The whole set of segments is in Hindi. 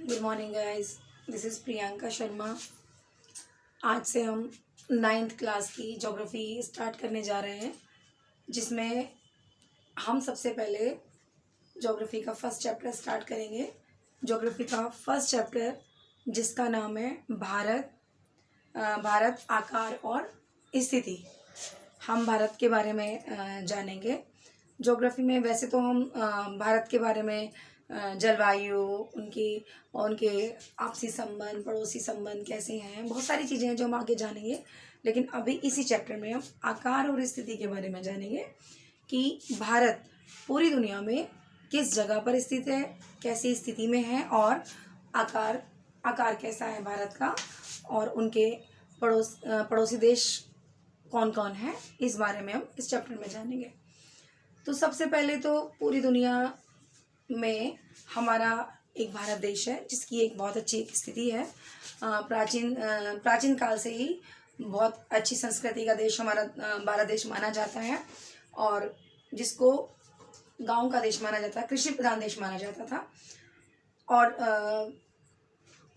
Good morning guys, this is Priyanka Sharma. आज से हम 9th क्लास की ज्योग्राफी स्टार्ट करने जा रहे हैं, जिसमें हम सबसे पहले ज्योग्राफी का फर्स्ट चैप्टर स्टार्ट करेंगे। ज्योग्राफी का फर्स्ट चैप्टर जिसका नाम है भारत आकार और स्थिति। हम भारत के बारे में जानेंगे। ज्योग्राफी में वैसे तो हम भारत के बारे में जलवायु, उनके आपसी संबंध, पड़ोसी संबंध कैसे हैं, बहुत सारी चीज़ें हैं जो हम आगे जानेंगे। लेकिन अभी इसी चैप्टर में हम आकार और स्थिति के बारे में जानेंगे कि भारत पूरी दुनिया में किस जगह पर स्थित है, कैसी स्थिति में है और आकार कैसा है भारत का, और उनके पड़ोसी देश कौन कौन है, इस बारे में हम इस चैप्टर में जानेंगे। तो सबसे पहले तो पूरी दुनिया में हमारा एक भारत देश है जिसकी एक बहुत अच्छी स्थिति है। प्राचीन काल से ही बहुत अच्छी संस्कृति का देश हमारा भारत देश माना जाता है, और जिसको गांव का देश माना जाता है, कृषि प्रधान देश माना जाता था। और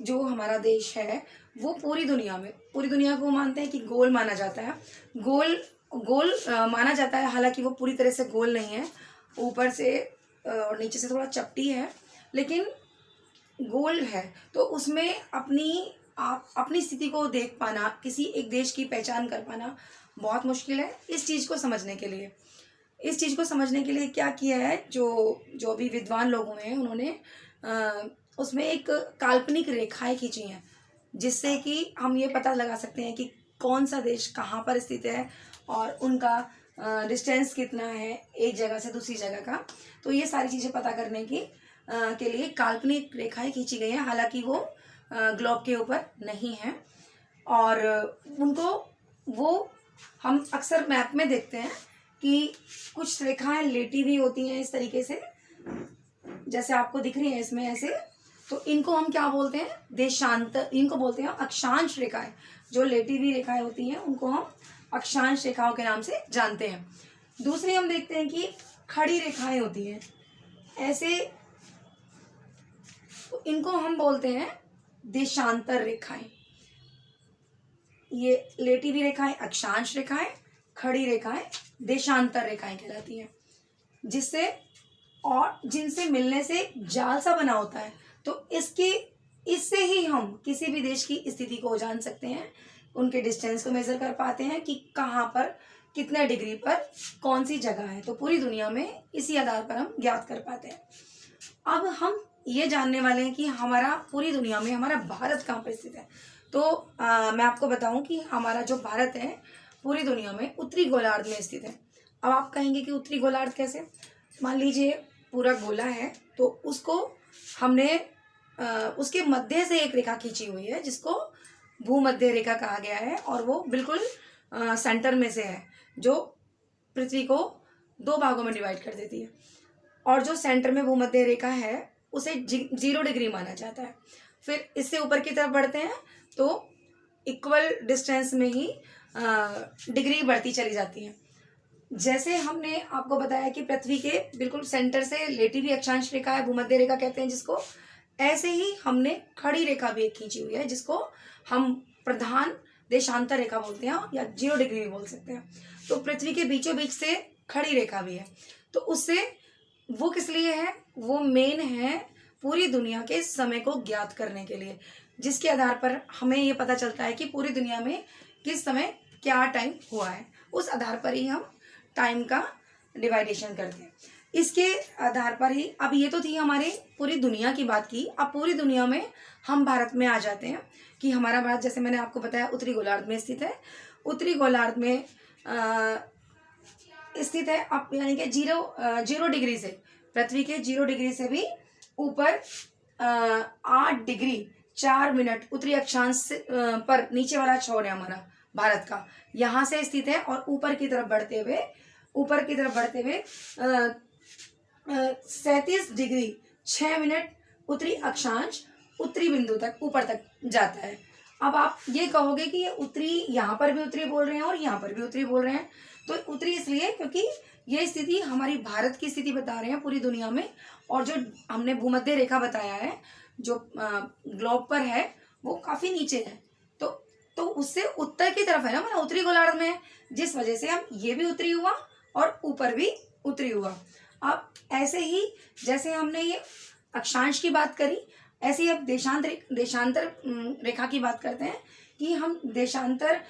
जो हमारा देश है वो पूरी दुनिया को मानते हैं कि गोल माना जाता है। गोल माना जाता है, हालांकि वो पूरी तरह से गोल नहीं है, ऊपर से और नीचे से थोड़ा चपटी है, लेकिन गोल है। तो उसमें अपनी स्थिति को देख पाना, किसी एक देश की पहचान कर पाना बहुत मुश्किल है। इस चीज़ को समझने के लिए क्या किया है, जो भी विद्वान लोग हुए हैं उन्होंने उसमें एक काल्पनिक रेखाएं खींची हैं, जिससे कि हम ये पता लगा सकते हैं कि कौन सा देश कहाँ पर स्थित है और उनका डिस्टेंस कितना है एक जगह से दूसरी जगह का। तो ये सारी चीज़ें पता करने के लिए काल्पनिक रेखाएं खींची गई हैं, हालांकि वो ग्लोब के ऊपर नहीं हैं। और वो हम अक्सर मैप में देखते हैं कि कुछ रेखाएं लेटी हुई होती हैं इस तरीके से, जैसे आपको दिख रही है इसमें ऐसे। तो इनको हम क्या बोलते हैं, देशांतर, इनको बोलते हैं अक्षांश रेखाएं। जो लेटी हुई रेखाएं होती हैं उनको हम अक्षांश रेखाओं के नाम से जानते हैं। दूसरी हम देखते हैं कि खड़ी रेखाएं होती हैं ऐसे, तो इनको हम बोलते हैं देशांतर रेखाएं। ये लेटी हुई रेखाएं अक्षांश रेखाएं, खड़ी रेखाएं देशांतर रेखाएं कहलाती हैं, जिनसे मिलने से जाल सा बना होता है। तो इससे ही हम किसी भी देश की स्थिति को जान सकते हैं, उनके डिस्टेंस को मेजर कर पाते हैं कि कहाँ पर कितने डिग्री पर कौन सी जगह है। तो पूरी दुनिया में इसी आधार पर हम ज्ञात कर पाते हैं। अब हम ये जानने वाले हैं कि पूरी दुनिया में हमारा भारत कहाँ पर स्थित है। तो मैं आपको बताऊं कि हमारा जो भारत है पूरी दुनिया में उत्तरी गोलार्ध में स्थित है। अब आप कहेंगे कि उत्तरी गोलार्ध कैसे? मान लीजिए पूरा गोला है, तो उसको हमने उसके मध्य से एक रेखा खींची हुई है जिसको भूमध्य रेखा कहा गया है, और वो बिल्कुल सेंटर में से है, जो पृथ्वी को 2 भागों में डिवाइड कर देती है। और जो सेंटर में भूमध्य रेखा है उसे 0 डिग्री माना जाता है। फिर इससे ऊपर की तरफ बढ़ते हैं तो इक्वल डिस्टेंस में ही डिग्री बढ़ती चली जाती है। जैसे हमने आपको बताया कि पृथ्वी के बिल्कुल सेंटर से लेटी हुई अक्षांश रेखा है, भूमध्य रेखा कहते हैं जिसको, ऐसे ही हमने खड़ी रेखा भी एक खींची हुई है जिसको हम प्रधान देशांतर रेखा बोलते हैं, या 0 डिग्री भी बोल सकते हैं। तो पृथ्वी के बीचों बीच से खड़ी रेखा भी है। तो उससे वो किस लिए है? वो मेन है पूरी दुनिया के समय को ज्ञात करने के लिए, जिसके आधार पर हमें ये पता चलता है कि पूरी दुनिया में किस समय क्या टाइम हुआ है। उस आधार पर ही हम टाइम का डिवाइडेशन करते हैं। इसके आधार पर ही, अब ये तो थी हमारे पूरी दुनिया की बात की। अब पूरी दुनिया में हम भारत में आ जाते हैं कि हमारा भारत, जैसे मैंने आपको बताया, उत्तरी गोलार्ध में स्थित है। उत्तरी गोलार्ध में स्थित है, अब यानी कि 0 डिग्री से, पृथ्वी के 0 डिग्री से भी ऊपर 8 डिग्री 4 मिनट उत्तरी अक्षांश पर नीचे वाला छोर है हमारा भारत का, यहाँ से स्थित है। और ऊपर की तरफ बढ़ते हुए 37 डिग्री 6 मिनट उत्तरी अक्षांश उत्तरी बिंदु तक, ऊपर तक जाता है। अब आप ये कहोगे कि ये उत्तरी, यहाँ पर भी उत्तरी बोल रहे हैं और यहाँ पर भी उत्तरी बोल रहे हैं। तो उत्तरी इसलिए क्योंकि ये स्थिति हमारी भारत की स्थिति बता रहे हैं पूरी दुनिया में, और जो हमने भूमध्य रेखा बताया है जो ग्लोब पर है वो काफ़ी नीचे है, तो उससे उत्तर की तरफ है ना, मतलब उत्तरी गोलार्ध में है, जिस वजह से हम ये भी उत्तरी हुआ और ऊपर भी उत्तरी हुआ। अब ऐसे ही जैसे हमने ये अक्षांश की बात करी, ऐसे ही अब देशांतर रेखा की बाट करते हैं कि हम देशांतर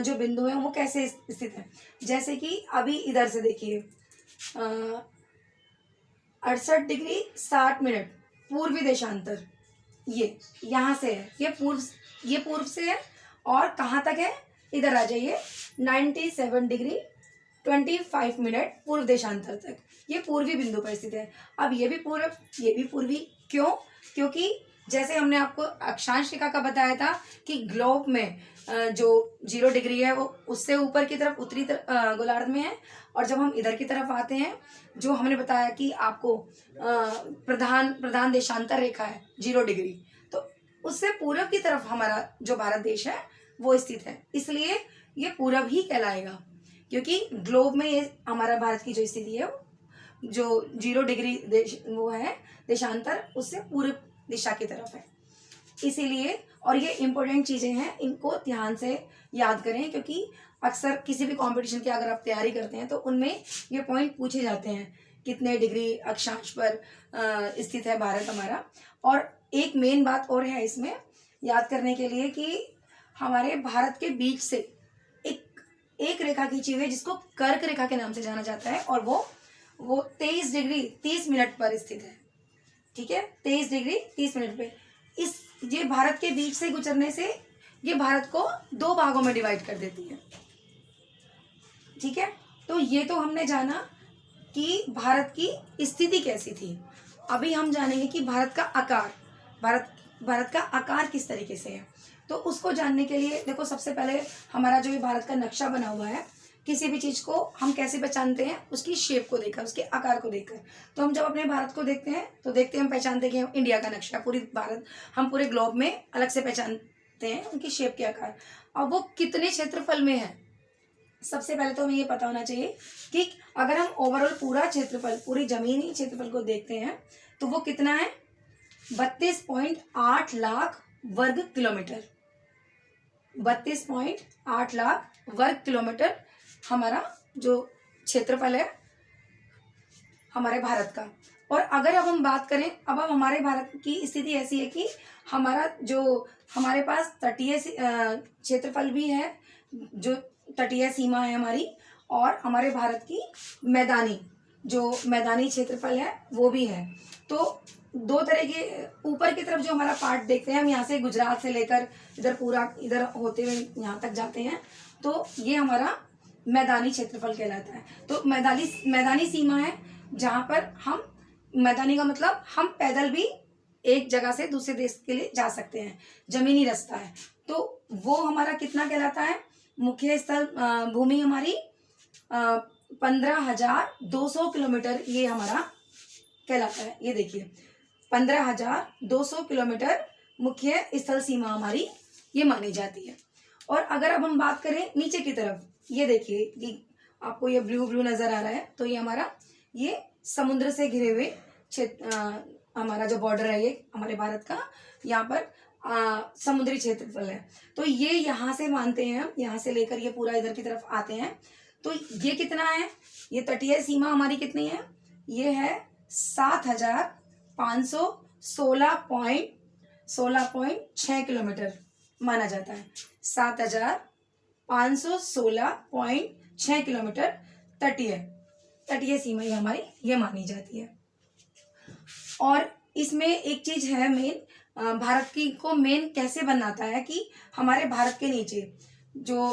जो बिंदु हैं वो कैसे स्थित है। जैसे कि अभी इधर से देखिए 68 डिग्री 60 मिनट पूर्वी देशांतर, ये यहाँ से है, ये पूर्व से है, और कहाँ तक है, इधर आ जाइए 97 डिग्री 25 मिनट पूर्व देशांतर तक, ये पूर्वी बिंदु पर स्थित है। अब ये भी पूर्व, ये भी पूर्वी, क्यों? क्योंकि जैसे हमने आपको अक्षांश रेखा का बताया था कि ग्लोब में जो 0 डिग्री है वो उससे ऊपर की तरफ उत्तरी गोलार्ध में है, और जब हम इधर की तरफ आते हैं, जो हमने बताया कि आपको प्रधान देशांतर रेखा है 0 डिग्री, तो उससे पूर्व की तरफ हमारा जो भारत देश है वो स्थित है, इसलिए ये पूरब ही कहलाएगा, क्योंकि ग्लोब में ये हमारा भारत की जो स्थिति है जो 0 डिग्री वो है देशांतर, उससे पूर्व दिशा की तरफ है, इसीलिए। और ये इम्पोर्टेंट चीज़ें हैं, इनको ध्यान से याद करें, क्योंकि अक्सर किसी भी कंपटीशन की अगर आप तैयारी करते हैं तो उनमें ये पॉइंट पूछे जाते हैं, कितने डिग्री अक्षांश पर स्थित है भारत हमारा। और एक मेन बात और है इसमें याद करने के लिए कि हमारे भारत के बीच से एक रेखा खींची हुई है जिसको कर्क रेखा के नाम से जाना जाता है, और वो 23 डिग्री 30 मिनट पर स्थित है, ठीक है, 23 डिग्री 30 मिनट पे। ये भारत के बीच से गुजरने से ये भारत को 2 भागों में डिवाइड कर देती है, ठीक है। तो ये तो हमने जाना कि भारत की स्थिति कैसी थी। अभी हम जानेंगे कि भारत का आकार किस तरीके से है। तो उसको जानने के लिए देखो, सबसे पहले हमारा जो ये भारत का नक्शा बना हुआ है, किसी भी चीज़ को हम कैसे पहचानते हैं, उसकी शेप को देखकर, उसके आकार को देखकर। तो हम जब अपने भारत को देखते हैं तो हम पहचानते हैं कि इंडिया का नक्शा, पूरी भारत, हम पूरे ग्लोब में अलग से पहचानते हैं उनकी शेप के आकार। अब वो कितने क्षेत्रफल में है, सबसे पहले तो हमें ये पता होना चाहिए कि अगर हम ओवरऑल पूरा क्षेत्रफल, पूरी जमीनी क्षेत्रफल को देखते हैं तो वो कितना है, 32.8 लाख वर्ग किलोमीटर। 32.8 लाख वर्ग किलोमीटर हमारा जो क्षेत्रफल है हमारे भारत का। और अगर अब हम बात करें, अब हमारे भारत की स्थिति ऐसी है कि हमारे पास तटीय क्षेत्रफल भी है, जो तटीय सीमा है हमारी, और हमारे भारत की मैदानी क्षेत्रफल है वो भी है। तो 2 तरह के, ऊपर की तरफ जो हमारा पार्ट देखते हैं हम, यहाँ से गुजरात से लेकर इधर होते हुए यहाँ तक जाते हैं, तो ये हमारा मैदानी क्षेत्रफल कहलाता है। तो मैदानी सीमा है जहाँ पर हम, मैदानी का मतलब हम पैदल भी एक जगह से दूसरे देश के लिए जा सकते हैं, जमीनी रास्ता है, तो वो हमारा कितना कहलाता है, मुख्य स्थल भूमि हमारी 15,200 किलोमीटर ये हमारा कहलाता है। ये देखिए 15,200 किलोमीटर मुख्य स्थल सीमा हमारी ये मानी जाती है। और अगर अब हम बात करें नीचे की तरफ, ये देखिए कि आपको ये ब्लू नजर आ रहा है, तो ये हमारा ये समुद्र से घिरे हुए क्षेत्र, हमारा जो बॉर्डर है ये हमारे भारत का, यहाँ पर समुद्री क्षेत्रफल है। तो ये यहाँ से मानते हैं हम, यहाँ से लेकर ये पूरा इधर की तरफ आते हैं, तो ये कितना है, ये तटीय सीमा हमारी कितनी है, ये है 7,516.6 किलोमीटर माना जाता है। 7,516.6 किलोमीटर तटीय सीमा ही हमारी ये मानी जाती है। और इसमें एक चीज है मेन, भारत की को मेन कैसे बनाता है कि हमारे भारत के नीचे जो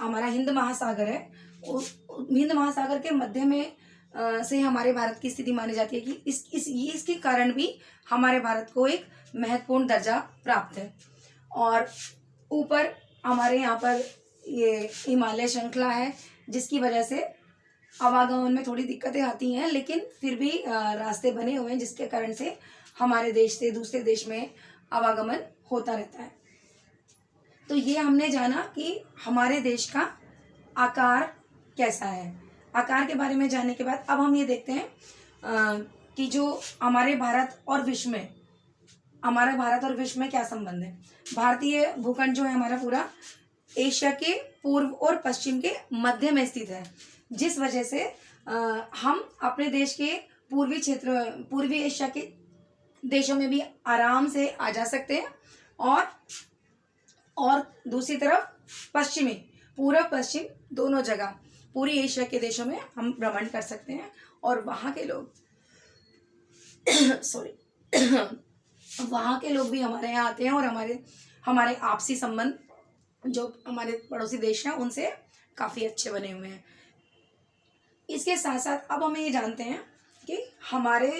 हमारा हिंद महासागर है, हिंद महासागर के मध्य में से हमारे भारत की स्थिति मानी जाती है कि इसके कारण भी हमारे भारत को एक महत्वपूर्ण दर्जा प्राप्त है। और ऊपर हमारे यहाँ पर ये हिमालय श्रृंखला है, जिसकी वजह से आवागमन में थोड़ी दिक्कतें आती हैं, लेकिन फिर भी रास्ते बने हुए हैं जिसके कारण से हमारे देश से दूसरे देश में आवागमन होता रहता है। तो ये हमने जाना कि हमारे देश का आकार कैसा है। आकार के बारे में जानने के बाद अब हम ये देखते हैं कि जो हमारे भारत और विश्व में हमारा भारत और विश्व में क्या संबंध है। भारतीय भूखंड जो है हमारा पूरा एशिया के पूर्व और पश्चिम के मध्य में स्थित है, जिस वजह से हम अपने देश के पूर्वी क्षेत्र, पूर्वी एशिया के देशों में भी आराम से आ जा सकते हैं, और दूसरी तरफ पश्चिमी, पूर्व पश्चिम दोनों जगह पूरी एशिया के देशों में हम भ्रमण कर सकते हैं, और वहाँ के लोग सॉरी वहाँ के लोग भी हमारे यहाँ आते हैं, और हमारे आपसी संबंध जो हमारे पड़ोसी देश हैं उनसे काफ़ी अच्छे बने हुए हैं। इसके साथ साथ अब हमें ये जानते हैं कि हमारे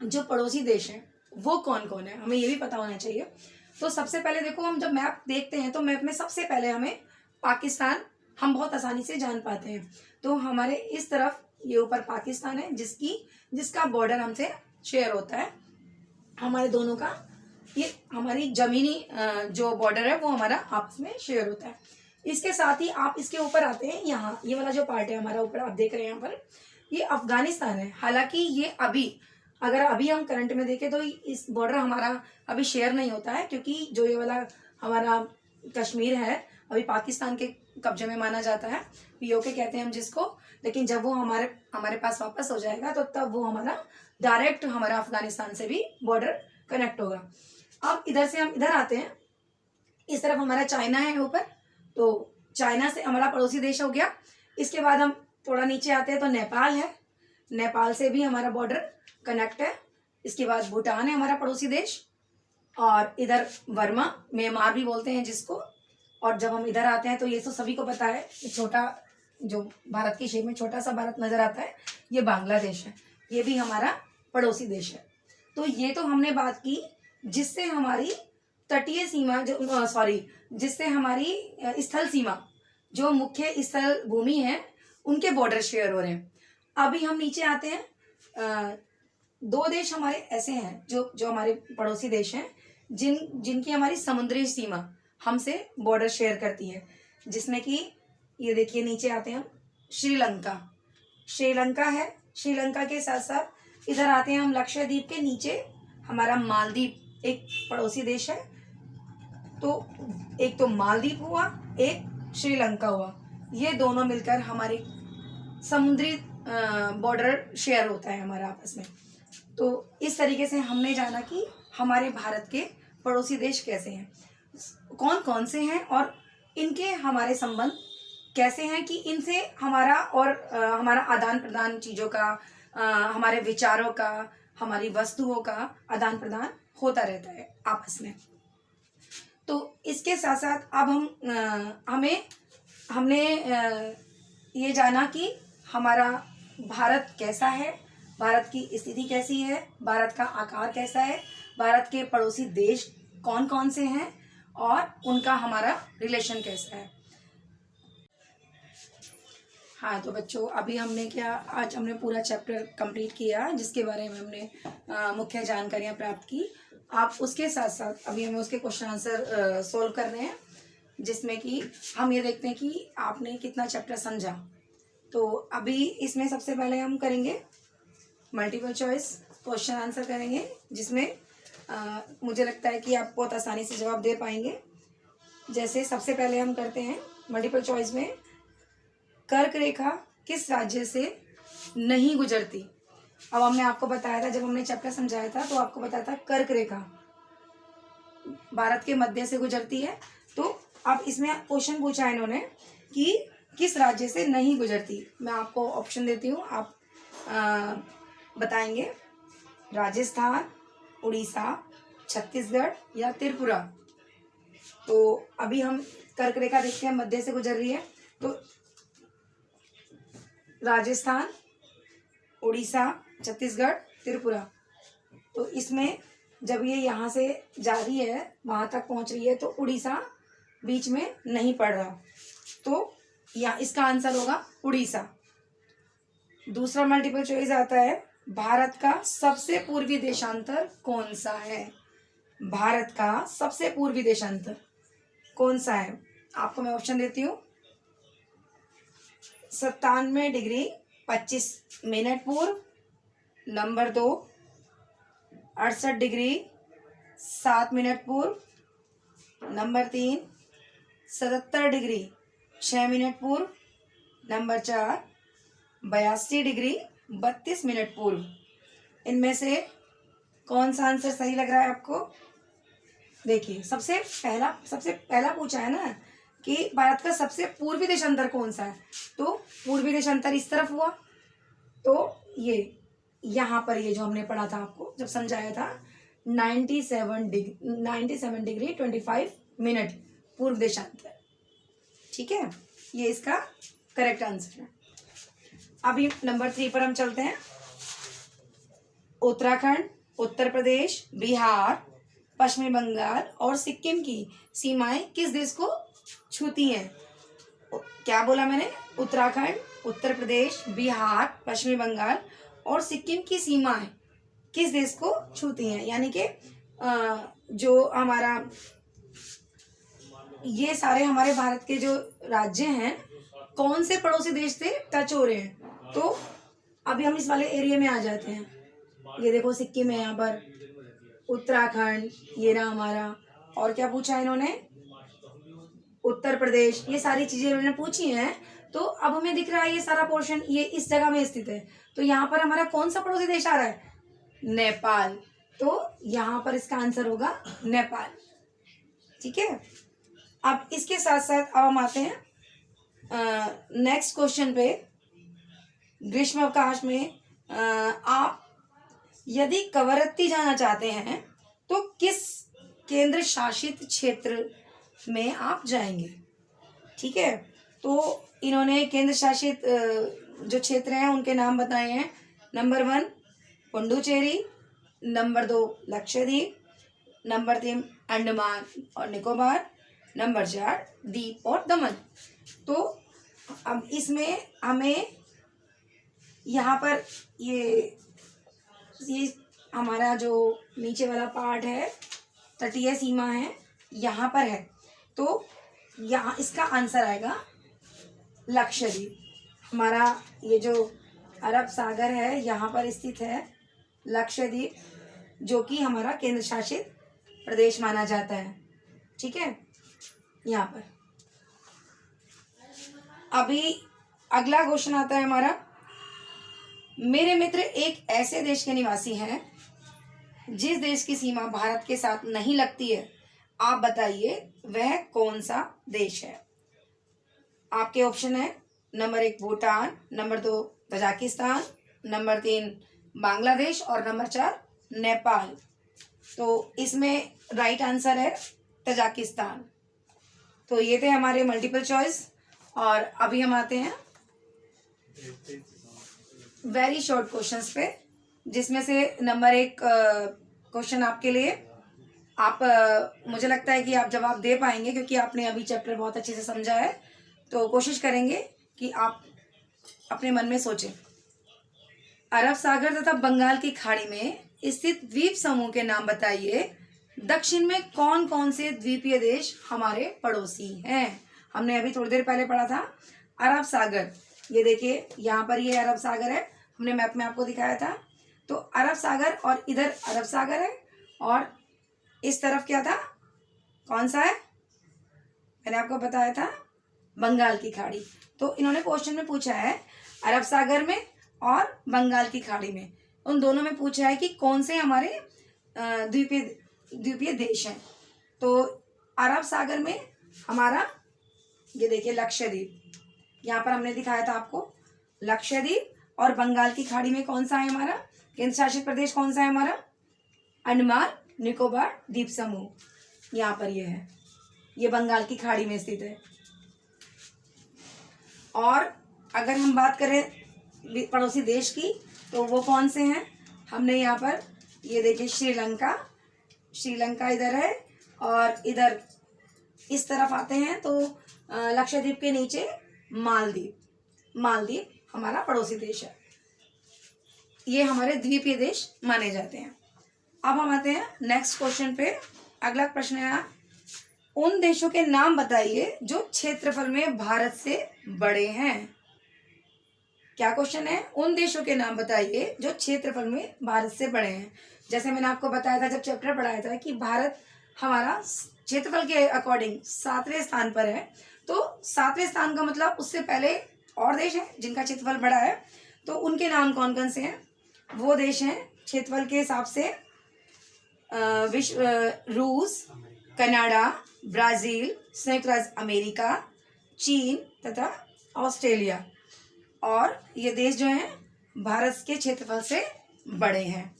जो पड़ोसी देश हैं वो कौन कौन है, हमें ये भी पता होना चाहिए। तो सबसे पहले देखो, हम जब मैप देखते हैं तो मैप में सबसे पहले हमें पाकिस्तान हम बहुत आसानी से जान पाते हैं। तो हमारे इस तरफ ये ऊपर पाकिस्तान है, जिसका बॉर्डर हमसे शेयर होता है, हमारे दोनों का ये हमारी जमीनी जो बॉर्डर है वो हमारा आपस में शेयर होता है। इसके साथ ही आप इसके ऊपर आते हैं, यहाँ ये वाला जो पार्ट है हमारा ऊपर आप देख रहे हैं यहाँ पर, ये अफगानिस्तान है। हालांकि ये अभी हम करंट में देखें तो इस बॉर्डर हमारा अभी शेयर नहीं होता है, क्योंकि जो ये वाला हमारा कश्मीर है अभी पाकिस्तान के कब्जे में माना जाता है, पीओके कहते हैं हम जिसको। लेकिन जब वो हमारे पास वापस हो जाएगा तो तब वो हमारा डायरेक्ट हमारा अफगानिस्तान से भी बॉर्डर कनेक्ट होगा। अब इधर से हम इधर आते हैं, इस तरफ हमारा चाइना है ऊपर, तो चाइना से हमारा पड़ोसी देश हो गया। इसके बाद हम थोड़ा नीचे आते हैं तो नेपाल है, नेपाल से भी हमारा बॉर्डर कनेक्ट है। इसके बाद भूटान है हमारा पड़ोसी देश, और इधर वर्मा, म्यांमार भी बोलते हैं जिसको। और जब हम इधर आते हैं तो ये तो सभी को पता है, छोटा जो भारत की शेप में छोटा सा भारत नजर आता है, ये बांग्लादेश है, ये भी हमारा पड़ोसी देश है। तो ये तो हमने बात की जिससे हमारी तटीय सीमा जिससे हमारी स्थल सीमा, जो मुख्य स्थल भूमि है, उनके बॉर्डर शेयर हो रहे हैं। अभी हम नीचे आते हैं, दो देश हमारे ऐसे हैं जो हमारे पड़ोसी देश हैं, जिनकी हमारी समुद्री सीमा हमसे बॉर्डर शेयर करती है, जिसमें कि ये देखिए नीचे आते हैं हम, श्रीलंका है। श्रीलंका के साथ साथ इधर आते हैं हम लक्षद्वीप के नीचे, हमारा मालदीव एक पड़ोसी देश है। तो एक तो मालदीव हुआ, एक श्रीलंका हुआ, ये दोनों मिलकर हमारे समुद्री बॉर्डर शेयर होता है हमारा आपस में। तो इस तरीके से हमने जाना कि हमारे भारत के पड़ोसी देश कैसे हैं, कौन कौन से हैं, और इनके हमारे संबंध कैसे हैं, कि इनसे हमारा हमारा आदान प्रदान चीज़ों का, हमारे विचारों का, हमारी वस्तुओं का आदान प्रदान होता रहता है आपस में। तो इसके साथ साथ अब हमने ये जाना कि हमारा भारत कैसा है, भारत की स्थिति कैसी है, भारत का आकार कैसा है, भारत के पड़ोसी देश कौन कौन से हैं, और उनका हमारा रिलेशन कैसा है। हाँ तो बच्चों, अभी आज हमने पूरा चैप्टर कंप्लीट किया, जिसके बारे में हमने मुख्य जानकारियाँ प्राप्त की। आप उसके साथ साथ अभी हमें उसके क्वेश्चन आंसर सोल्व कर रहे हैं, जिसमें कि हम ये देखते हैं कि आपने कितना चैप्टर समझा। तो अभी इसमें सबसे पहले हम करेंगे मल्टीपल चॉइस क्वेश्चन आंसर करेंगे, जिसमें मुझे लगता है कि आप बहुत आसानी से जवाब दे पाएंगे। जैसे सबसे पहले हम करते हैं मल्टीपल चॉइस में, कर्क रेखा किस राज्य से नहीं गुजरती। अब हमने आपको बताया था, जब हमने चैप्टर समझाया था तो आपको बताया था कर्क रेखा भारत के मध्य से गुजरती है। तो अब इसमें क्वेश्चन पूछा है इन्होंने कि किस राज्य से नहीं गुजरती। मैं आपको ऑप्शन देती हूँ, आप बताएंगे, राजस्थान, उड़ीसा, छत्तीसगढ़ या त्रिपुरा। तो अभी हम कर्क रेखा देखते हैं, मध्य से गुजर रही है, तो राजस्थान, उड़ीसा, छत्तीसगढ़, त्रिपुरा। तो इसमें जब ये यहाँ से जा रही है, वहाँ तक पहुँच रही है, तो उड़ीसा बीच में नहीं पड़ रहा, तो या इसका आंसर होगा उड़ीसा। दूसरा मल्टीपल चॉइस आता है, भारत का सबसे पूर्वी देशांतर कौन सा है। भारत का सबसे पूर्वी देशांतर कौन सा है, आपको मैं ऑप्शन देती हूँ। 97 डिग्री 25 मिनट पूर्व, नंबर 2 68 डिग्री 7 मिनट पूर्व। नंबर 3 77 डिग्री 6 मिनट पूर्व। नंबर 4 82 डिग्री 32 मिनट पूर्व। इनमें से कौन सा आंसर सही लग रहा है आपको? देखिए, सबसे पहला पूछा है ना कि भारत का सबसे पूर्वी देशांतर कौन सा है, तो पूर्वी देशांतर इस तरफ हुआ, तो ये यहाँ पर ये जो हमने पढ़ा था आपको जब समझाया था 97 डिग्री 25 मिनट पूर्व देशांतर। ठीक है, ये इसका करेक्ट आंसर है। अभी नंबर 3 पर हम चलते हैं। उत्तराखंड, उत्तर प्रदेश, बिहार, पश्चिमी बंगाल और सिक्किम की सीमाएं किस देश को छूती हैं? क्या बोला मैंने? उत्तराखंड, उत्तर प्रदेश, बिहार, पश्चिमी बंगाल और सिक्किम की सीमाएं किस देश को छूती हैं, यानी कि जो हमारा ये सारे हमारे भारत के जो राज्य हैं कौन से पड़ोसी देश से टच हो रहे हैं। तो अभी हम इस वाले एरिया में आ जाते हैं। ये देखो सिक्किम है यहाँ पर, उत्तराखंड ये रहा हमारा, और क्या पूछा है इन्होंने? उत्तर प्रदेश। ये सारी चीजें इन्होंने पूछी हैं। तो अब हमें दिख रहा है ये सारा पोर्शन ये इस जगह में स्थित है। तो यहाँ पर हमारा कौन सा पड़ोसी देश आ रहा है? नेपाल। तो यहाँ पर इसका आंसर होगा नेपाल। ठीक है, अब इसके साथ साथ अब हम आते हैं नेक्स्ट क्वेश्चन पे। ग्रीष्म अवकाश में आप यदि कवरत्ती जाना चाहते हैं तो किस केंद्र शासित क्षेत्र में आप जाएंगे? ठीक है, तो इन्होंने केंद्र शासित जो क्षेत्र हैं उनके नाम बताए हैं। Number 1 Puducherry, number 2 Lakshadweep, number 3 Andaman और निकोबार, नंबर 4 दीव और दमन। तो अब इसमें हमें यहाँ पर ये हमारा जो नीचे वाला पार्ट है तटीय सीमा है यहाँ पर है, तो यहाँ इसका आंसर आएगा लक्षद्वीप। हमारा ये जो अरब सागर है यहाँ पर स्थित है लक्षद्वीप, जो कि हमारा केंद्र शासित प्रदेश माना जाता है। ठीक है, यहाँ पर अभी अगला क्वेश्चन आता है हमारा। मेरे मित्र एक ऐसे देश के निवासी हैं जिस देश की सीमा भारत के साथ नहीं लगती है, आप बताइए वह कौन सा देश है? आपके ऑप्शन है number 1 Bhutan, number 2 Tajikistan, number 3 Bangladesh और नंबर 4 नेपाल। तो इसमें राइट आंसर है तजाकिस्तान। तो ये थे हमारे मल्टीपल चॉइस। और अभी हम आते हैं वेरी शॉर्ट क्वेश्चंस पे, जिसमें से नंबर 1 क्वेश्चन आपके लिए आप मुझे लगता है कि आप जवाब दे पाएंगे क्योंकि आपने अभी चैप्टर बहुत अच्छे से समझा है। तो कोशिश करेंगे कि आप अपने मन में सोचें। अरब सागर तथा बंगाल की खाड़ी में स्थित द्वीप समूह के नाम बताइए। दक्षिण में कौन कौन से द्वीपीय देश हमारे पड़ोसी हैं? हमने अभी थोड़ी देर पहले पढ़ा था अरब सागर। ये देखिए यहाँ पर ये अरब सागर है, हमने मैप में आपको दिखाया था। तो अरब सागर और इधर अरब सागर है और इस तरफ क्या था, कौन सा है? मैंने आपको बताया था बंगाल की खाड़ी। तो इन्होंने क्वेश्चन में पूछा है अरब सागर में और बंगाल की खाड़ी में, उन दोनों में पूछा है कि कौन से हमारे द्वीपीय देश हैं। तो अरब सागर में हमारा ये देखिए लक्षद्वीप, यहाँ पर हमने दिखाया था आपको लक्षद्वीप। और बंगाल की खाड़ी में कौन सा है हमारा केंद्र शासित प्रदेश, कौन सा है हमारा? अंडमान निकोबार द्वीप समूह। यहाँ पर ये है, ये बंगाल की खाड़ी में स्थित है। और अगर हम बात करें पड़ोसी देश की तो वो कौन से हैं? हमने यहाँ पर ये देखिए श्रीलंका इधर है और इधर इस तरफ आते हैं तो लक्षद्वीप के नीचे मालदीव हमारा पड़ोसी देश है। ये हमारे द्वीपीय देश माने जाते हैं। अब हम आते हैं नेक्स्ट क्वेश्चन पे। अगला प्रश्न है उन देशों के नाम बताइए जो क्षेत्रफल में भारत से बड़े हैं। क्या क्वेश्चन है? उन देशों के नाम बताइए जो क्षेत्रफल में भारत से बड़े हैं। जैसे मैंने आपको बताया था जब चैप्टर पढ़ाया था कि भारत हमारा क्षेत्रफल के अकॉर्डिंग 7वें स्थान पर है। तो 7वें स्थान का मतलब उससे पहले और देश हैं जिनका क्षेत्रफल बड़ा है, तो उनके नाम कौन कौन से हैं? वो देश हैं क्षेत्रफल के हिसाब से विश्व रूस, कनाडा, ब्राज़ील, संयुक्त राज्य अमेरिका, चीन तथा ऑस्ट्रेलिया। और ये देश जो हैं भारत के क्षेत्रफल से बड़े हैं।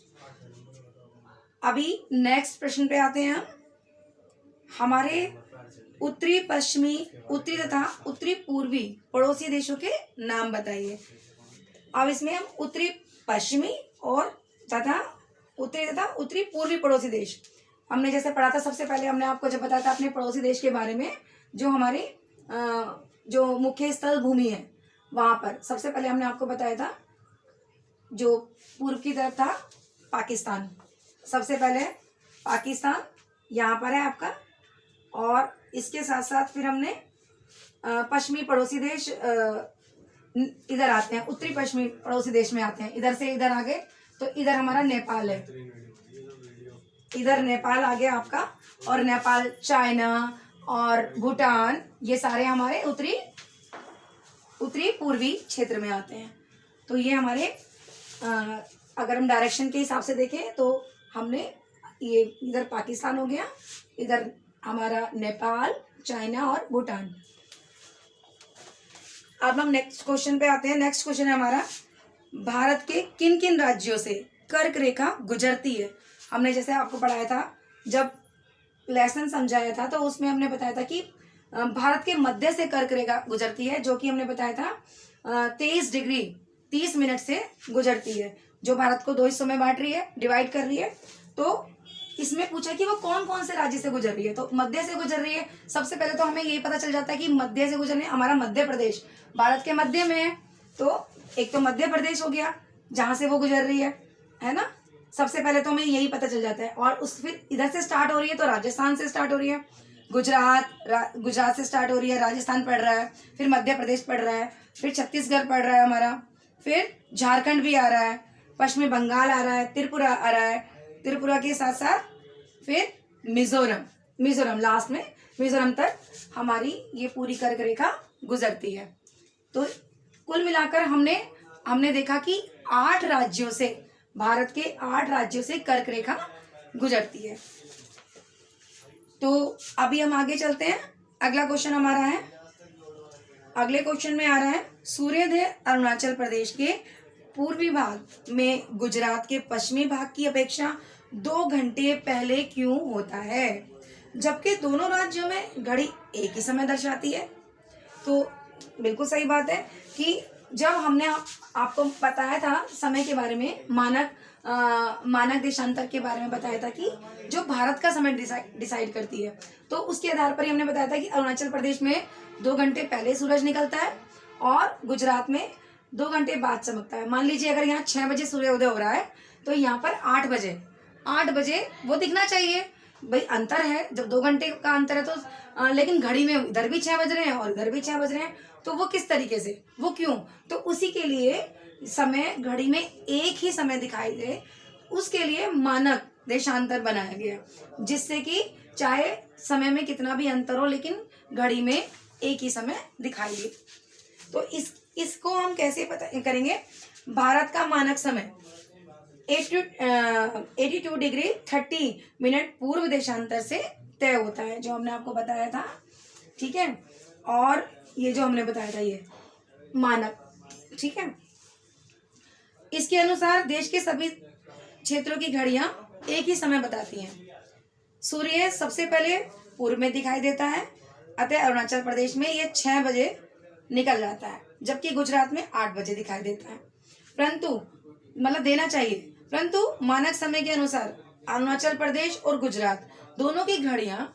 अभी नेक्स्ट प्रश्न पे आते हैं हम। हमारे उत्तरी पश्चिमी, उत्तरी तथा उत्तरी पूर्वी पड़ोसी देशों के नाम बताइए। अब इसमें हम उत्तरी पश्चिमी और उत्तरी तथा उत्तरी पूर्वी पड़ोसी देश हमने जैसे पढ़ा था। सबसे पहले हमने आपको जब बताया था अपने पड़ोसी देश के बारे में, जो हमारे जो मुख्य स्थल भूमि है वहाँ पर सबसे पहले हमने आपको बताया था जो पूर्व की तरफ था पाकिस्तान। सबसे पहले पाकिस्तान यहाँ पर है आपका, और इसके साथ साथ फिर हमने पश्चिमी पड़ोसी देश इधर आते हैं, उत्तरी पश्चिमी पड़ोसी देश में आते हैं। इधर से इधर आ गए तो इधर हमारा नेपाल है, इधर नेपाल आ गया आपका, और नेपाल, चाइना और भूटान, ये सारे हमारे उत्तरी पूर्वी क्षेत्र में आते हैं। तो ये हमारे अगर हम डायरेक्शन के हिसाब से देखें तो हमने ये इधर पाकिस्तान हो गया, इधर हमारा नेपाल, चाइना और भूटान। अब हम नेक्स्ट क्वेश्चन पे आते हैं। नेक्स्ट क्वेश्चन है हमारा, भारत के किन किन राज्यों से कर्क रेखा गुजरती है? हमने जैसे आपको पढ़ाया था, जब लेसन समझाया था तो उसमें हमने बताया था कि भारत के मध्य से कर्क रेखा गुजरती है, जो कि हमने बताया था 23 डिग्री 30 मिनट से गुजरती है, जो भारत को 2 हिस्सों में बांट रही है, डिवाइड कर रही है। तो इसमें पूछा कि वो कौन कौन से राज्य से गुजर रही है, तो मध्य से गुजर रही है। सबसे पहले तो हमें यही पता चल जाता है कि मध्य से गुजर रही है, हमारा मध्य प्रदेश भारत के मध्य में है, तो एक तो मध्य प्रदेश हो गया जहाँ से वो गुजर रही है ना। सबसे पहले तो हमें यही पता चल जाता है, और उस फिर इधर से स्टार्ट हो रही है तो राजस्थान से स्टार्ट हो रही है, गुजरात से स्टार्ट हो रही है, राजस्थान पड़ रहा है, फिर मध्य प्रदेश पड़ रहा है, फिर छत्तीसगढ़ पड़ रहा है हमारा, फिर झारखंड भी आ रहा है, पश्चिमी बंगाल आ रहा है, त्रिपुरा आ रहा है, त्रिपुरा के साथ साथ फिर मिजोरम लास्ट में, मिजोरम तक हमारी ये पूरी कर्क रेखा गुजरती है। तो कुल मिलाकर हमने देखा कि 8 राज्यों से, भारत के 8 राज्यों से कर्क रेखा गुजरती है। तो अभी हम आगे चलते हैं। अगला क्वेश्चन हमारा है, अगले क्वेश्चन में आ रहा है, सूर्योदय अरुणाचल प्रदेश के पूर्वी भाग में गुजरात के पश्चिमी भाग की अपेक्षा 2 घंटे पहले क्यों होता है, जबकि दोनों राज्यों में घड़ी एक ही समय दर्शाती है? तो बिल्कुल सही बात है कि जब हमने आपको बताया था समय के बारे में, मानक देशांतर के बारे में बताया था कि जो भारत का समय डिसाइड करती है, तो उसके आधार पर ही हमने बताया था कि अरुणाचल प्रदेश में 2 घंटे पहले सूरज निकलता है और गुजरात में 2 घंटे बाद चमकता है। मान लीजिए अगर यहाँ 6 बजे सूर्योदय हो रहा है तो यहाँ पर 8 बजे वो दिखना चाहिए। भाई अंतर है, जब 2 घंटे का अंतर है तो लेकिन घड़ी में इधर भी 6 बज रहे हैं और इधर भी 6 बज रहे हैं, तो वो किस तरीके से, वो क्यों? तो उसी के लिए समय घड़ी में एक ही समय दिखाई दे, उसके लिए मानक देशांतर बनाया गया, जिससे कि चाहे समय में कितना भी अंतर हो लेकिन घड़ी में एक ही समय दिखाई दे। तो इसको हम कैसे पता करेंगे? भारत का मानक समय 82 डिग्री 30 मिनट पूर्व देशांतर से तय होता है, जो हमने आपको बताया था, ठीक है। और ये जो हमने बताया था ये मानक, ठीक है। इसके अनुसार देश के सभी क्षेत्रों की घड़ियां एक ही समय बताती हैं। सूर्य सबसे पहले पूर्व में दिखाई देता है, अतः अरुणाचल प्रदेश में ये 6 बजे निकल जाता है, जबकि गुजरात में 8 बजे दिखाई देता है। परंतु मानक समय के अनुसार अरुणाचल प्रदेश और गुजरात दोनों की घड़ियां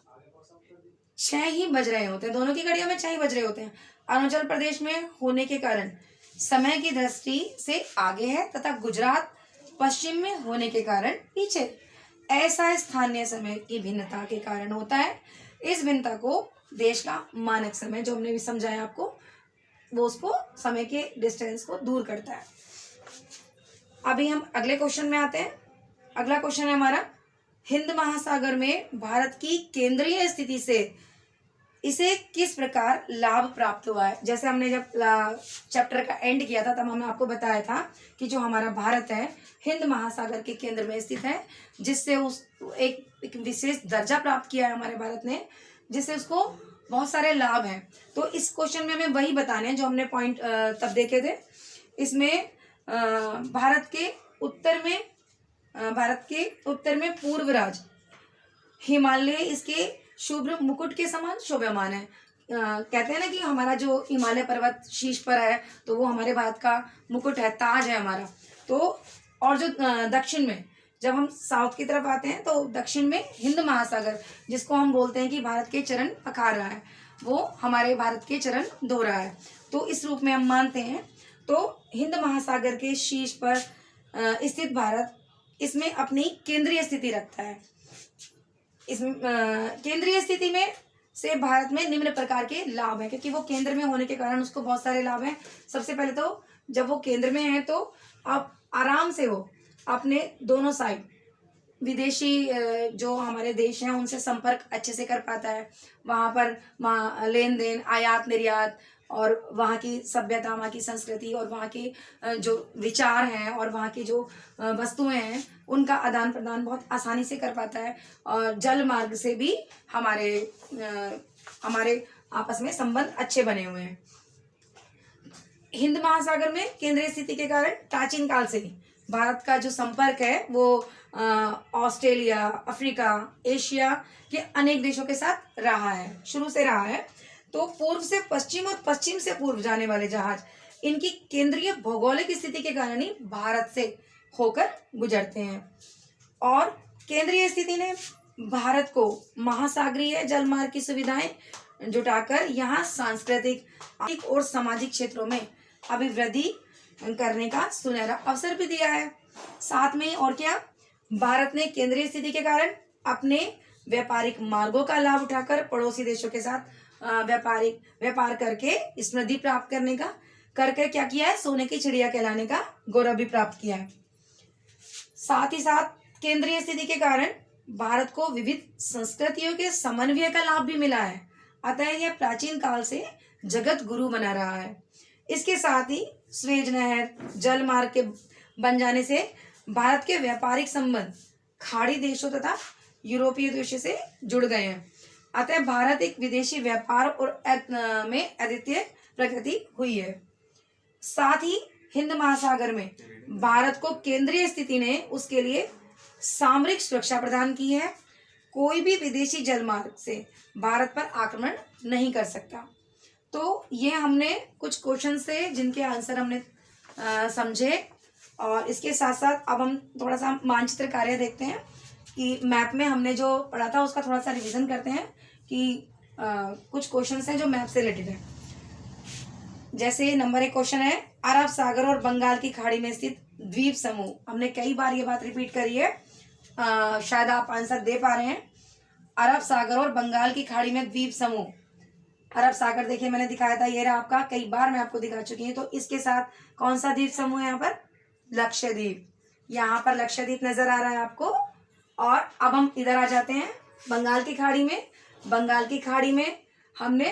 6 ही बज रहे होते हैं, दोनों की घड़ियों में 6 ही बज रहे होते हैं। अरुणाचल प्रदेश में होने के कारण समय की दृष्टि से आगे है तथा गुजरात पश्चिम में होने के कारण पीछे। ऐसा स्थानीय समय की भिन्नता के कारण होता है। इस भिन्नता को देश का मानक समय, जो हमने भी समझाया आपको, वो उसको समय के डिस्टेंस को दूर करता है। अभी हम अगले क्वेश्चन में आते हैं। अगला क्वेश्चन है हमारा, हिंद महासागर में भारत की केंद्रीय स्थिति से इसे किस प्रकार लाभ प्राप्त हुआ है। जैसे हमने जब चैप्टर का एंड किया था तब हमने आपको बताया था कि जो हमारा भारत है हिंद महासागर के केंद्र में स्थित है, जिससे उस एक विशेष दर्जा प्राप्त किया है हमारे भारत ने, जिससे उसको बहुत सारे लाभ हैं। तो इस क्वेश्चन में हमें वही बताने हैं जो हमने पॉइंट तब देखे थे। इसमें भारत के उत्तर में पूर्व राज्य हिमालय इसके शुभ्र मुकुट के समान शोभायमान है। कहते हैं ना कि हमारा जो हिमालय पर्वत शीर्ष पर है तो वो हमारे भारत का मुकुट है, ताज है हमारा। तो और जो दक्षिण में, जब हम साउथ की तरफ आते हैं तो दक्षिण में हिंद महासागर, जिसको हम बोलते हैं कि भारत के चरण पखार रहा है, वो हमारे भारत के चरण धो रहा है। तो इस रूप में हम मानते हैं। तो हिंद महासागर के शीर्ष पर स्थित भारत इसमें अपनी केंद्रीय स्थिति रखता है। इसमें केंद्रीय स्थिति में से भारत में निम्न प्रकार के लाभ हैं, क्योंकि वो केंद्र में होने के कारण उसको बहुत सारे लाभ हैं। सबसे पहले तो जब वो केंद्र में है तो अब आराम से वो अपने दोनों साइड विदेशी जो हमारे देश हैं उनसे संपर्क अच्छे से कर पाता है। वहाँ पर लेन देन, आयात निर्यात, और वहाँ की सभ्यता, वहाँ की संस्कृति और वहाँ के जो विचार हैं और वहाँ की जो वस्तुएं हैं उनका आदान प्रदान बहुत आसानी से कर पाता है। और जल मार्ग से भी हमारे आपस में संबंध अच्छे बने हुए हैं। हिंद महासागर में केंद्रीय स्थिति के कारण प्राचीन काल से ही भारत का जो संपर्क है वो ऑस्ट्रेलिया, अफ्रीका, एशिया के अनेक देशों के साथ रहा है, शुरू से रहा है। तो पूर्व से पश्चिम और पश्चिम से पूर्व जाने वाले जहाज इनकी केंद्रीय भौगोलिक स्थिति के कारण ही भारत से होकर गुजरते हैं। और केंद्रीय स्थिति ने भारत को महासागरीय जलमार्ग की सुविधाएं जुटाकर यहाँ सांस्कृतिक, आर्थिक और सामाजिक क्षेत्रों में अभिवृद्धि करने का सुनहरा अवसर भी दिया है। साथ में और क्या, भारत ने केंद्रीय स्थिति के कारण अपने व्यापारिक मार्गों का लाभ उठाकर पड़ोसी देशों के साथ व्यापार करके समृद्धि प्राप्त करने का क्या किया है, सोने की चिड़िया कहलाने का गौरव भी प्राप्त किया है। साथ ही साथ केंद्रीय स्थिति के कारण भारत को विविध संस्कृतियों के समन्वय का लाभ भी मिला है। अतः यह प्राचीन काल से जगत गुरु बना रहा है। इसके साथ ही स्वेज नहर जल मार्ग के बन जाने से भारत के व्यापारिक संबंध खाड़ी देशों तथा यूरोपीय देशों से जुड़ गए हैं। अतः भारत एक विदेशी व्यापार और में अद्वितीय प्रगति हुई है। साथ ही हिंद महासागर में भारत को केंद्रीय स्थिति ने उसके लिए सामरिक सुरक्षा प्रदान की है। कोई भी विदेशी जलमार्ग से भारत पर आक्रमण नहीं कर सकता। तो ये हमने कुछ क्वेश्चन से जिनके आंसर हमने समझे। और इसके साथ साथ अब हम थोड़ा सा मानचित्र कार्य देखते हैं कि मैप में हमने जो पढ़ा था उसका थोड़ा सा रिवीजन करते हैं कि कुछ क्वेश्चंस हैं जो मैप से रिलेटेड है। जैसे नंबर 1 क्वेश्चन है, अरब सागर और बंगाल की खाड़ी में स्थित द्वीप समूह। हमने कई बार ये बात रिपीट करी है, शायद आप आंसर दे पा रहे हैं। अरब सागर और बंगाल की खाड़ी में द्वीप समूह। अरब सागर देखिए मैंने दिखाया था, ये रहा आपका, कई बार मैं आपको दिखा चुकी हूँ। तो इसके साथ कौन सा द्वीप समूह है यहाँ पर? लक्षद्वीप। यहाँ पर लक्षद्वीप नजर आ रहा है आपको। और अब हम इधर आ जाते हैं बंगाल की खाड़ी में। बंगाल की खाड़ी में हमने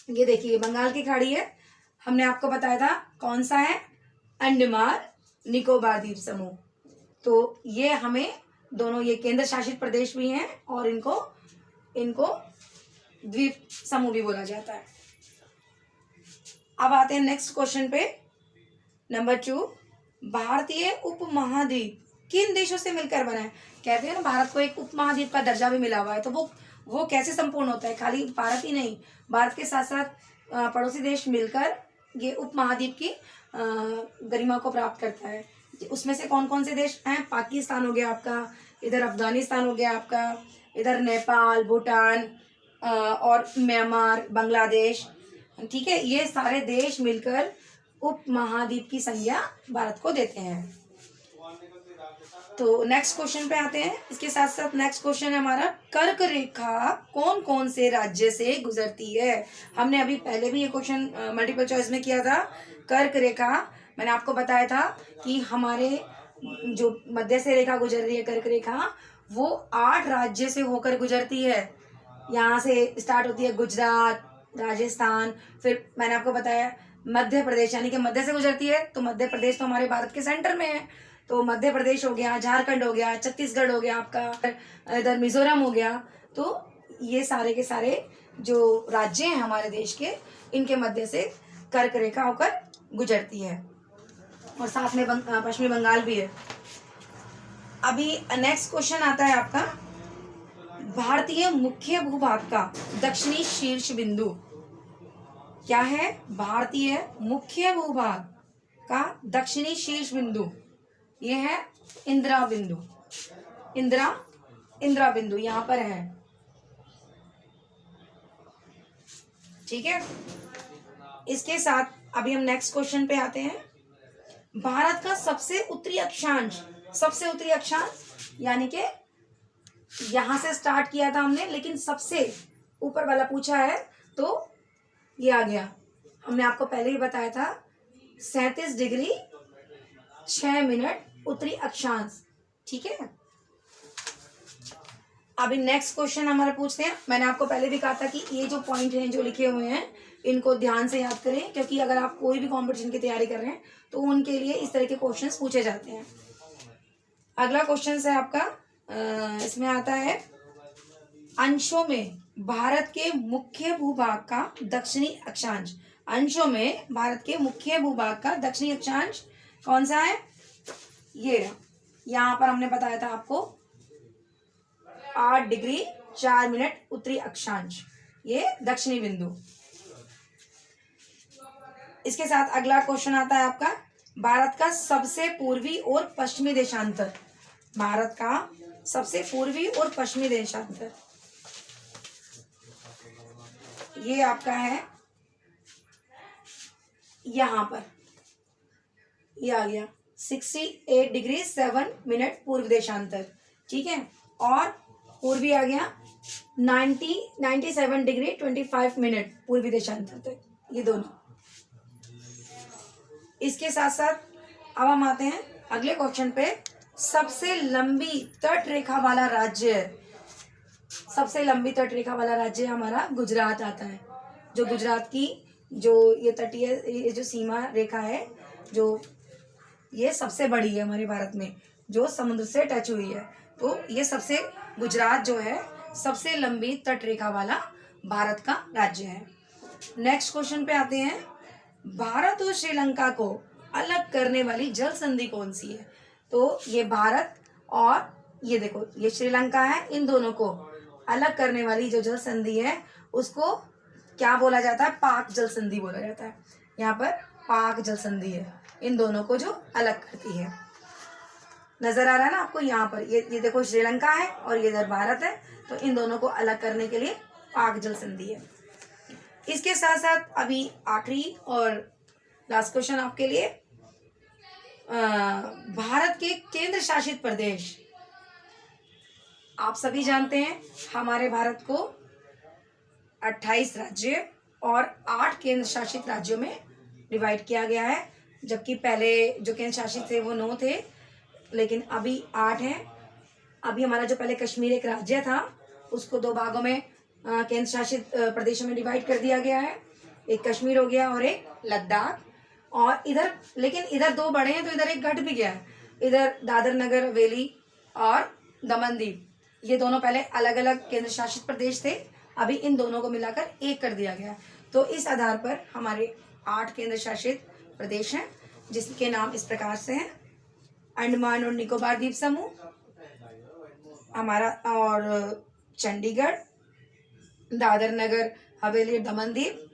ये देखिए बंगाल की खाड़ी है, हमने आपको बताया था कौन सा है, अंडमान निकोबार द्वीप समूह। तो ये हमें दोनों ये केंद्र शासित प्रदेश भी हैं और इनको द्वीप समूह भी बोला जाता है। अब आते हैं नेक्स्ट क्वेश्चन पे, नंबर 2, भारतीय उपमहाद्वीप किन देशों से मिलकर बना है? कहते हैं ना भारत को एक उपमहाद्वीप का दर्जा भी मिला हुआ है। तो वो कैसे संपूर्ण होता है? खाली भारत ही नहीं, भारत के साथ साथ पड़ोसी देश मिलकर ये उपमहाद्वीप की गरिमा को प्राप्त करता है। उसमें से कौन कौन से देश हैं? पाकिस्तान हो गया आपका, इधर अफगानिस्तान हो गया आपका, इधर नेपाल, भूटान और म्यांमार, बांग्लादेश, ठीक है। ये सारे देश मिलकर उपमहाद्वीप की संज्ञा भारत को देते हैं। तो नेक्स्ट क्वेश्चन पे आते हैं। इसके साथ साथ नेक्स्ट क्वेश्चन है हमारा, कर्क रेखा कौन कौन से राज्य से गुजरती है? हमने अभी पहले भी ये क्वेश्चन मल्टीपल चॉइस में किया था। कर्क रेखा मैंने आपको बताया था कि हमारे जो मध्य से रेखा गुजर रही है कर्क रेखा, वो 8 राज्य से होकर गुजरती है। यहाँ से स्टार्ट होती है गुजरात, राजस्थान, फिर मैंने आपको बताया मध्य प्रदेश, यानी कि मध्य से गुजरती है। तो मध्य प्रदेश तो हमारे भारत के सेंटर में है, तो मध्य प्रदेश हो गया, झारखंड हो गया, छत्तीसगढ़ हो गया, आपका इधर मिजोरम हो गया। तो ये सारे के सारे जो राज्य हैं हमारे देश के, इनके मध्य से कर्क रेखा होकर गुजरती है, और साथ में पश्चिमी बंगाल भी है। अभी नेक्स्ट क्वेश्चन आता है आपका, भारतीय मुख्य भूभाग का दक्षिणी शीर्ष बिंदु क्या है? भारतीय मुख्य भूभाग का दक्षिणी शीर्ष बिंदु ये है इंदिरा बिंदु। इंदिरा बिंदु यहाँ पर है, ठीक है। इसके साथ अभी हम नेक्स्ट क्वेश्चन पे आते हैं। भारत का सबसे उत्तरी अक्षांश यानी कि यहां से स्टार्ट किया था हमने, लेकिन सबसे ऊपर वाला पूछा है तो ये आ गया। हमने आपको पहले ही बताया था 37 डिग्री 6 मिनट उत्तरी अक्षांश, ठीक है। अभी नेक्स्ट क्वेश्चन हमारा पूछते हैं। मैंने आपको पहले भी कहा था कि ये जो पॉइंट हैं जो लिखे हुए हैं इनको ध्यान से याद करें, क्योंकि अगर आप कोई भी कंपटीशन की तैयारी कर रहे हैं तो उनके लिए इस तरह के क्वेश्चंस पूछे जाते हैं। अगला क्वेश्चन है आपका, इसमें आता है अंशों में भारत के मुख्य भूभाग का दक्षिणी अक्षांश। अंशों में भारत के मुख्य भूभाग का दक्षिणी अक्षांश कौन सा है? ये रहा। यहाँ पर हमने बताया था आपको 8 डिग्री 4 मिनट उत्तरी अक्षांश, ये दक्षिणी बिंदु। इसके साथ अगला क्वेश्चन आता है आपका, भारत का सबसे पूर्वी और पश्चिमी देशांतर। भारत का सबसे पूर्वी और पश्चिमी देशांतर ये आपका है यहां पर, ये आ गया 68 डिग्री 7 मिनट पूर्व देशांतर, ठीक है। और पूर्वी आ गया 97 डिग्री 25 मिनट पूर्वी देशांतर तक, ये दोनों। इसके साथ साथ अब हम आते हैं अगले क्वेश्चन पे। सबसे लंबी तट रेखा वाला राज्य, सबसे लंबी तट रेखा वाला राज्य हमारा गुजरात आता है। जो गुजरात की जो ये तटीय ये जो सीमा रेखा है, जो ये सबसे बड़ी है हमारे भारत में, जो समुद्र से टच हुई है। तो ये सबसे गुजरात जो है सबसे लंबी तट रेखा वाला भारत का राज्य है। नेक्स्ट क्वेश्चन पे आते हैं, भारत और श्रीलंका को अलग करने वाली जल संधि कौन सी है? तो ये भारत और ये देखो ये श्रीलंका है, इन दोनों को अलग करने वाली जो जल संधि है उसको क्या बोला जाता है? पाक जल संधि बोला जाता है। यहाँ पर पाक जल संधि है, इन दोनों को जो अलग करती है। नजर आ रहा है ना आपको? यहाँ पर ये देखो श्रीलंका है और ये इधर भारत है, तो इन दोनों को अलग करने के लिए पाक जल संधि है। इसके साथ साथ अभी आखिरी और लास्ट क्वेश्चन आपके लिए, भारत के केंद्र शासित प्रदेश। आप सभी जानते हैं हमारे भारत को 28 राज्य और 8 केंद्र शासित राज्यों में डिवाइड किया गया है, जबकि पहले जो केंद्र शासित थे वो 9 थे, लेकिन अभी 8 हैं। अभी हमारा जो पहले कश्मीर एक राज्य था उसको 2 भागों में केंद्र शासित प्रदेशों में डिवाइड कर दिया गया है, एक कश्मीर हो गया और एक लद्दाख। और इधर लेकिन इधर 2 बड़े हैं तो इधर एक घट भी गया है, इधर दादर नगर हवेली और दमन दीव, ये दोनों पहले अलग अलग केंद्र शासित प्रदेश थे, अभी इन दोनों को मिलाकर एक कर दिया गया। तो इस आधार पर हमारे 8 केंद्र शासित प्रदेश हैं, जिसके नाम इस प्रकार से हैं, अंडमान और निकोबार द्वीप समूह हमारा, और चंडीगढ़, दादर नगर हवेली दमन दीव,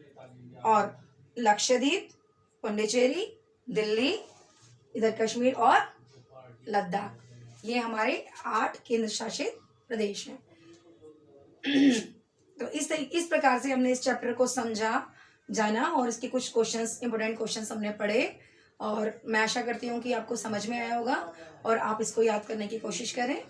और लक्षद्वीप, पुडुचेरी, दिल्ली, इधर कश्मीर और लद्दाख, ये हमारे 8 केंद्र शासित प्रदेश हैं। तो इस प्रकार से हमने इस चैप्टर को समझा, जाना, और इसके कुछ क्वेश्चंस, इंपॉर्टेंट क्वेश्चंस हमने पढ़े, और मैं आशा करती हूँ कि आपको समझ में आया होगा और आप इसको याद करने की कोशिश करें।